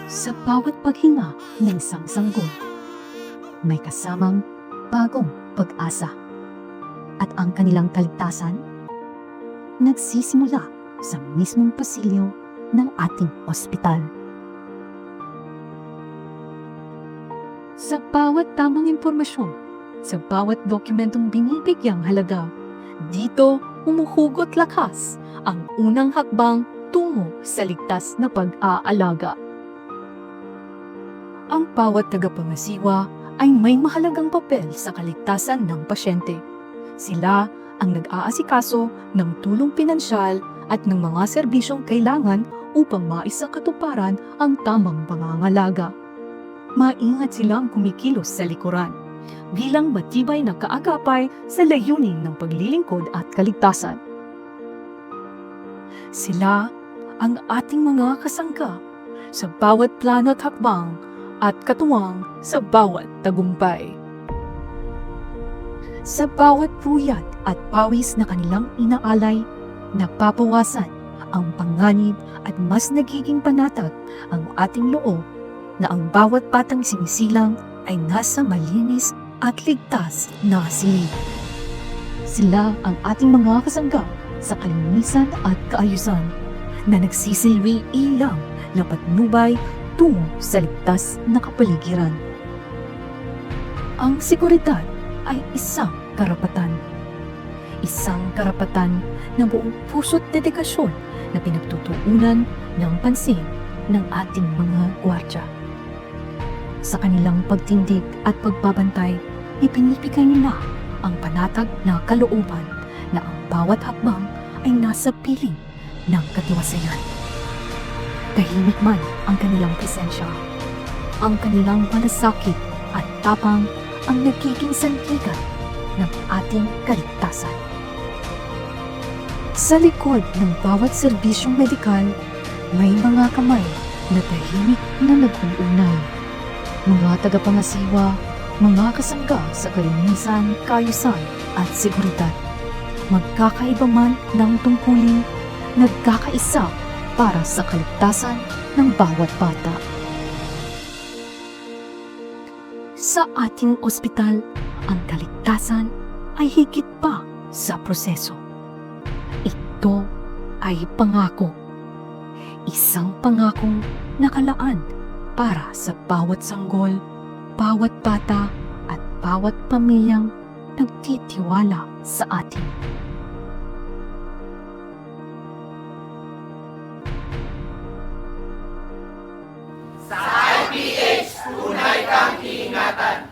Sa bawat paghinga ng isang sanggol, may kasamang bagong pag-asa. At ang kanilang kaligtasan, nagsisimula sa mismong pasilyo ng ating ospital. Sa bawat tamang impormasyon, sa bawat dokumentong binibigyang halaga, dito humuhugot lakas ang unang hakbang tungo sa ligtas na pag-aalaga. Ang bawat tagapangasiwa ay may mahalagang papel sa kaligtasan ng pasyente. Sila ang nag-aasikaso ng tulong pinansyal at ng mga serbisyong kailangan upang maisakatuparan ang tamang pangangalaga. Maingat silang kumikilos sa likuran bilang matibay na kaagapay sa layunin ng paglilingkod at kaligtasan. Sila ang ating mga kasangga sa bawat plano at hakbang at katuwang sa bawat tagumpay. Sa bawat puyat at pawis na kanilang inaalay, napapawasan ang panganib at mas nagiging panatag ang ating loob na ang bawat batang sinisilang ay nasa malinis at ligtas na silid. Sila ang ating mga kasangga sa kalinisan at kaayusan na nagsisilbi ilang na patnubay tungo sa ligtas na kapaligiran. Ang seguridad ay isang karapatan. Isang karapatan na buong puso't dedikasyon na pinagtutuunan ng pansin ng ating mga gwardya. Sa kanilang pagtindig at pagbabantay, ipinibigay nila ang panatag na kalooban na ang bawat hakbang ay nasa piling ng katiwasayan. Tahimik man ang kanilang presensya, ang kanilang malasakit at tapang ang nagiging sandigan ng ating kaligtasan. Sa likod ng bawat serbisyong medikal, may mga kamay na tahimik na nag-uunay. Mga tagapangasiwa, mga kasangga sa kalinisan, kaayusan at seguridad. Magkakaiba man ng tungkulin, nagkakaisa para sa kaligtasan ng bawat bata. Sa ating ospital, ang kaligtasan ay higit pa sa proseso. Ito ay pangako. Isang pangakong nakalaan para sa bawat sanggol, bawat bata at bawat pamilyang nagtitiwala sa atin. Sa IPH, tunay kang iingatan.